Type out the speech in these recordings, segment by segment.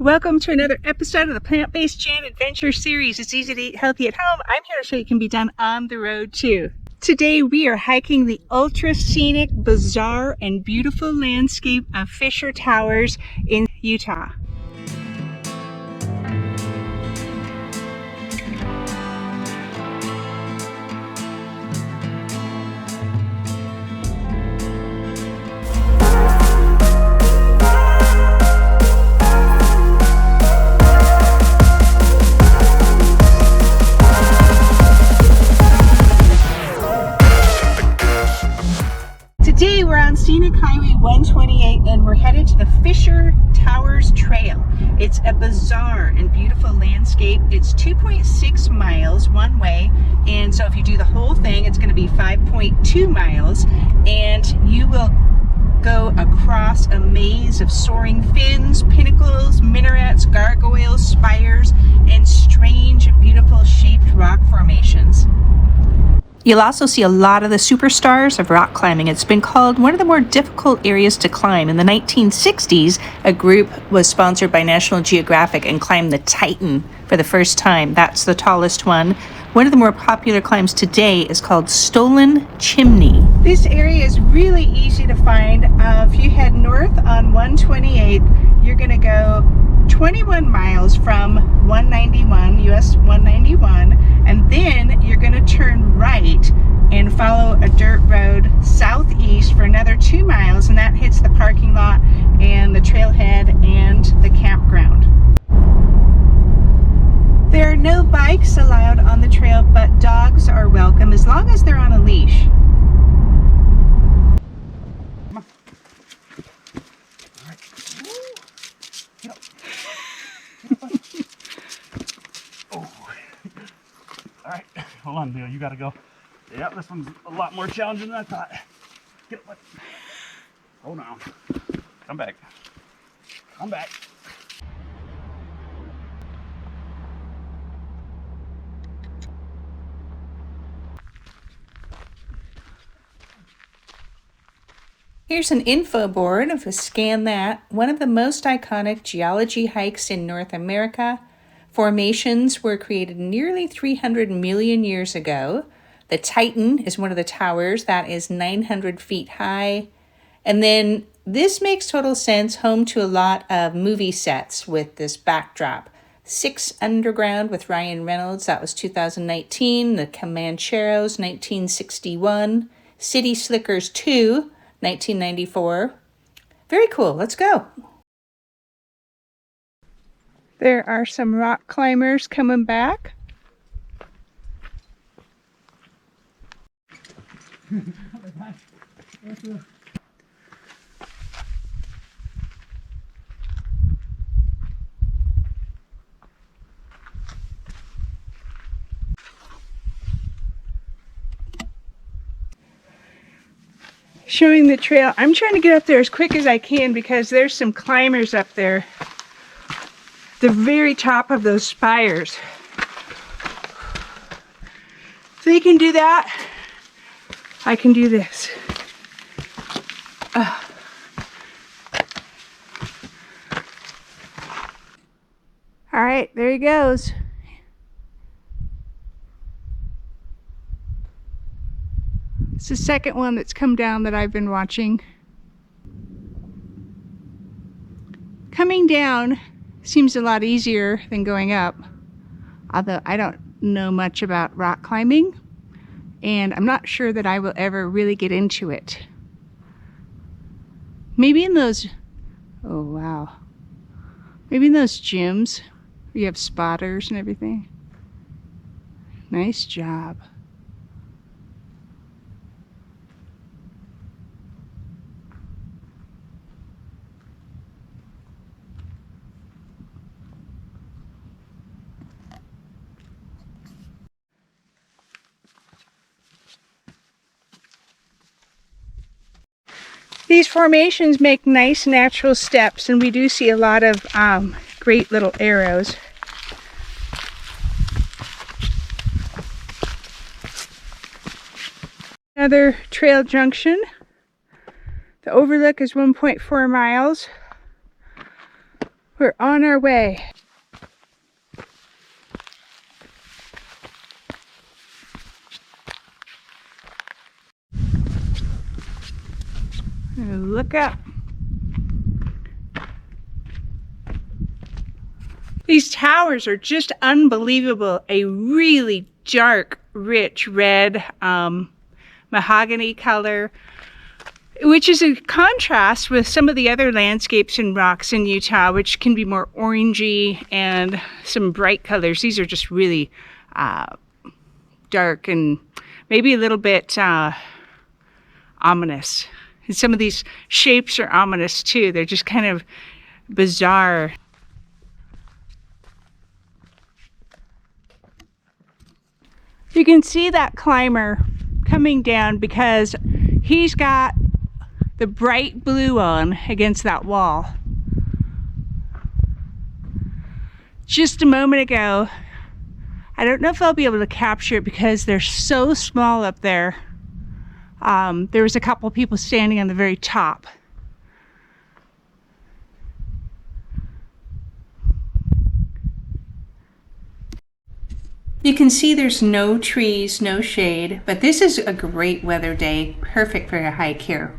Welcome to another episode of the Plant-Based Jan Adventure Series. It's easy to eat healthy at home. I'm here to show you it can be done on the road too. Today we are hiking the ultra scenic, bizarre, and beautiful landscape of Fisher Towers in Utah. Today we're on Scenic Highway 128 and we're headed to the Fisher Towers Trail. It's a bizarre and beautiful landscape. It's 2.6 miles one way, and so if you do the whole thing it's going to be 5.2 miles, and you will go across a maze of soaring fins, pinnacles, minarets, gargoyles, spires, and strange and beautiful shaped rock formations. You'll also see a lot of the superstars of rock climbing. It's been called one of the more difficult areas to climb. In the 1960s, a group was sponsored by National Geographic and climbed the Titan for the first time. That's the tallest one. One of the more popular climbs today is called Stolen Chimney. This area is really easy to find. If you head north on 128, you're going to go 21 miles from 191, US 191, and then you're going to turn right and follow a dirt road southeast for another 2 miles, and that hits the parking lot and the trailhead and the campground. There are no bikes allowed on the trail, but dogs are welcome as long as they're on a leash. Come on. All right. Get up. Oh. All right, hold on, Leo. You gotta go. Yeah, this one's a lot more challenging than I thought. Get up, buddy. Hold on. Come back. Come back. Here's an info board. If you scan that, one of the most iconic geology hikes in North America. Formations were created nearly 300 million years ago. The Titan is one of the towers that is 900 feet high. And then this makes total sense, home to a lot of movie sets with this backdrop. 6 Underground with Ryan Reynolds, that was 2019. The Comancheros, 1961. City Slickers 2, 1994. Very cool, let's go. There are some rock climbers coming back. Showing the trail. I'm trying to get up there as quick as I can because there's some climbers up there. The very top of those spires. If they can do that, I can do this. All right, there he goes. It's the second one that's come down that I've been watching. Coming down seems a lot easier than going up, although I don't know much about rock climbing, and I'm not sure that I will ever really get into it. Maybe in those, oh wow, maybe in those gyms where you have spotters and everything. Nice job. These formations make nice natural steps, and we do see a lot of great little arrows. Another trail junction. The overlook is 1.4 miles. We're on our way. Look up. These towers are just unbelievable. A really dark, rich red mahogany color, which is a contrast with some of the other landscapes and rocks in Utah, which can be more orangey and some bright colors. These are just really dark and maybe a little bit ominous. And some of these shapes are ominous too. They're just kind of bizarre. You can see that climber coming down because he's got the bright blue on against that wall. Just a moment ago, I don't know if I'll be able to capture it because they're so small up there. There was a couple people standing on the very top. You can see there's no trees, no shade, but this is a great weather day, perfect for a hike here.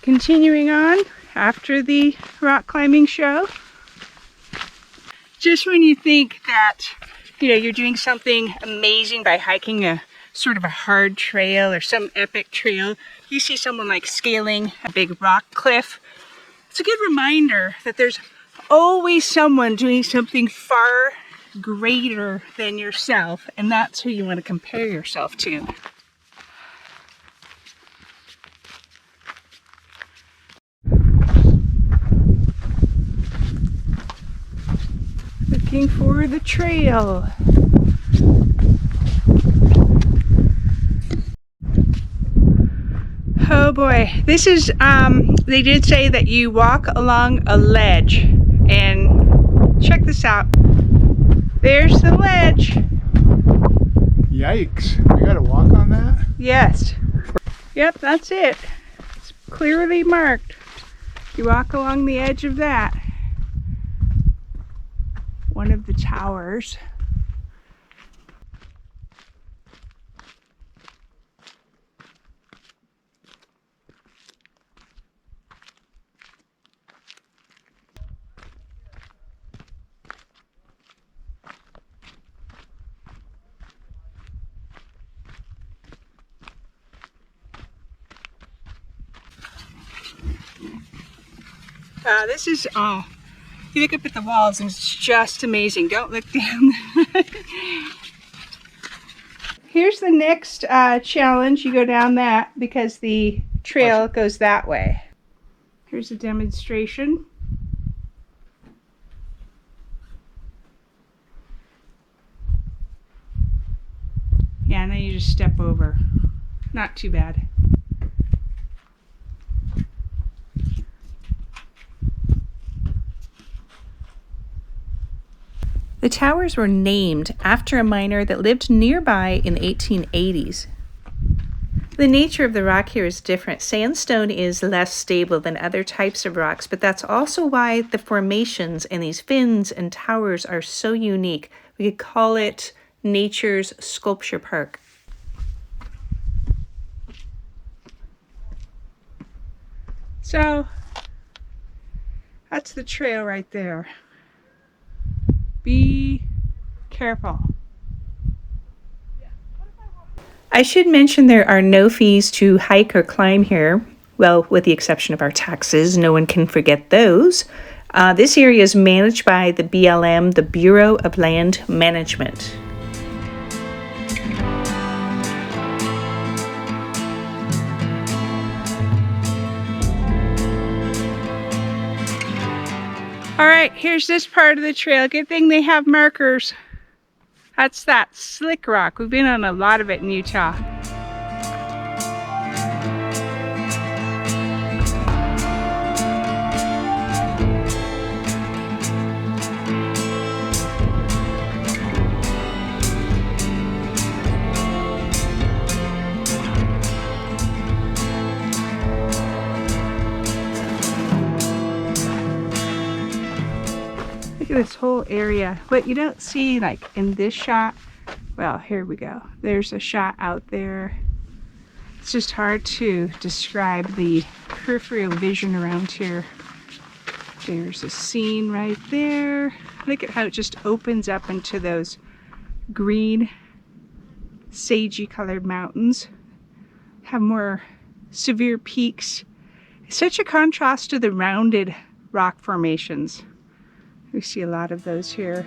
Continuing on after the rock climbing show. Just when you think that, you're doing something amazing by hiking a sort of a hard trail or some epic trail, you see someone like scaling a big rock cliff. It's a good reminder that there's always someone doing something far greater than yourself, and that's who you want to compare yourself to. Looking for the trail. Oh boy, this is, they did say that you walk along a ledge, and check this out. There's the ledge. Yikes, we gotta walk on that? Yes. Yep, that's it. It's clearly marked. You walk along the edge of that. One of the towers. This is, you look up at the walls and it's just amazing. Don't look down. Here's the next challenge. You go down that because the trail goes that way. Here's a demonstration. Yeah, and then you just step over. Not too bad. The towers were named after a miner that lived nearby in the 1880s. The nature of the rock here is different. Sandstone is less stable than other types of rocks, but that's also why the formations and these fins and towers are so unique. We could call it nature's sculpture park. So, that's the trail right there. Be careful. I should mention there are no fees to hike or climb here. Well, with the exception of our taxes, no one can forget those. This area is managed by the BLM, the Bureau of Land Management. All right, here's this part of the trail. Good thing they have markers. That's that Slickrock. We've been on a lot of it in Utah. this whole area. What you don't see like in this shot, well, here we go. There's a shot out there. It's just hard to describe the peripheral vision around here. There's a scene right there. Look at how it just opens up into those green, sagey colored mountains. Have more severe peaks. It's such a contrast to the rounded rock formations. We see a lot of those here.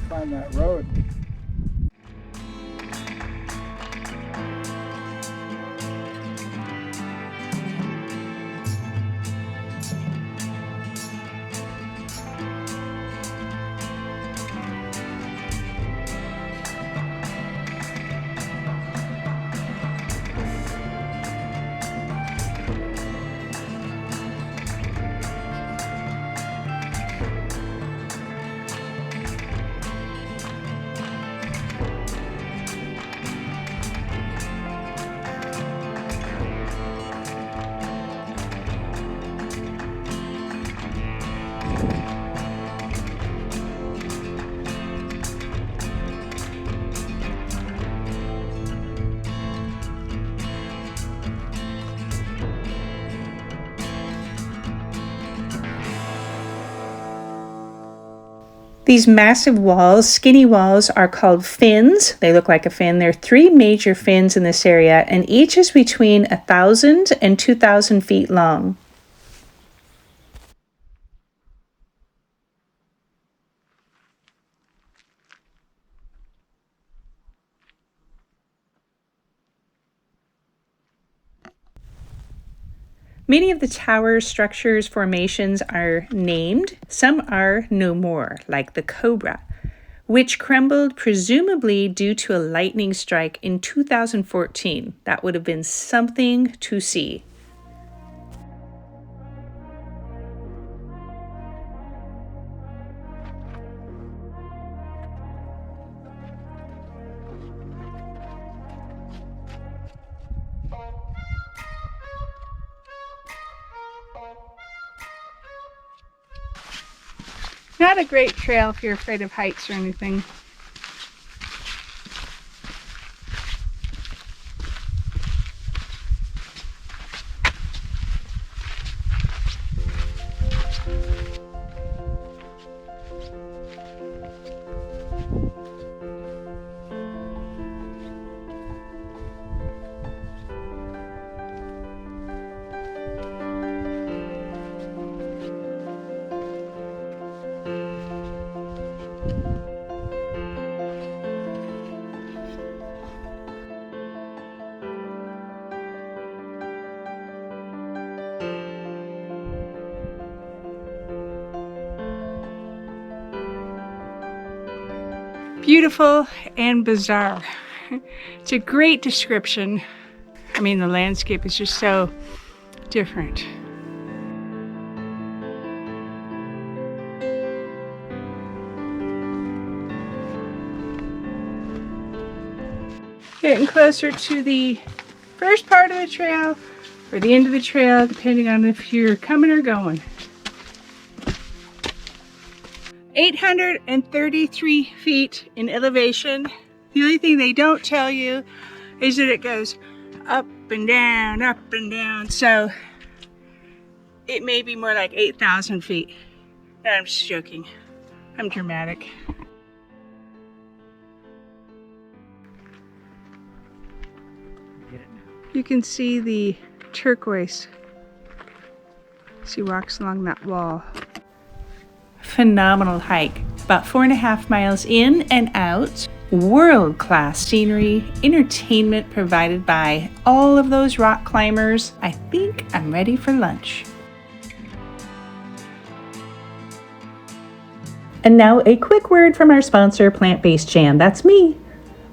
Find that road. These massive walls, skinny walls, are called fins. They look like a fin. There are 3 major fins in this area, and each is between 1,000 and 2,000 feet long. Many of the tower structures, formations are named. Some are no more, like the Cobra, which crumbled presumably due to a lightning strike in 2014. That would have been something to see. Not a great trail if you're afraid of heights or anything. Beautiful and bizarre. It's a great description. I mean, the landscape is just so different. Getting closer to the first part of the trail or the end of the trail, depending on if you're coming or going. 833 feet in elevation. The only thing they don't tell you is that it goes up and down, up and down. So it may be more like 8,000 feet. No, I'm just joking. I'm dramatic. You can see the turquoise as he walks along that wall. phenomenal hike. About 4.5 miles in and out. World-class scenery, entertainment provided by all of those rock climbers. I think I'm ready for lunch. And now a quick word from our sponsor, Plant-Based Jam. That's me.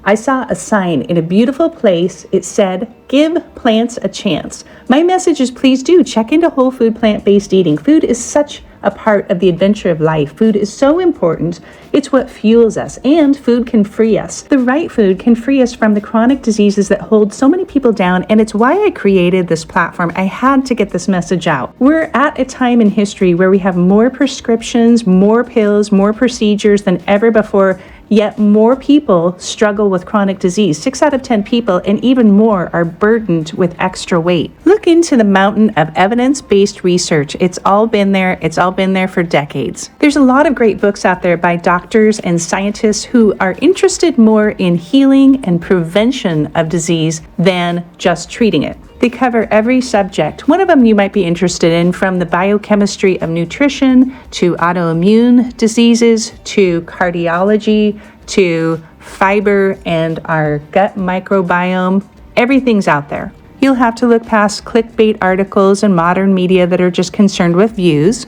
I saw a sign in a beautiful place. It said, "Give plants a chance." My message is, please do check into whole food plant-based eating. Food is such a part of the adventure of life. Food is so important. It's what fuels us, and food can free us. The right food can free us from the chronic diseases that hold so many people down, and it's why I created this platform. I had to get this message out. We're at a time in history where we have more prescriptions, more pills, more procedures than ever before, yet more people struggle with chronic disease. 6 out of 10 people, and even more, are burdened with extra weight. Look into the mountain of evidence-based research. It's all been there. It's all been there for decades. There's a lot of great books out there by doctors and scientists who are interested more in healing and prevention of disease than just treating it. They cover every subject. One of them you might be interested in, from the biochemistry of nutrition to autoimmune diseases to cardiology to fiber and our gut microbiome. Everything's out there. You'll have to look past clickbait articles and modern media that are just concerned with views.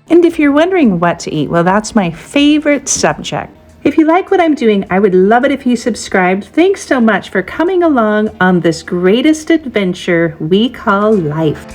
And if you're wondering what to eat, well, that's my favorite subject. If you like what I'm doing, I would love it if you subscribed. Thanks so much for coming along on this greatest adventure we call life.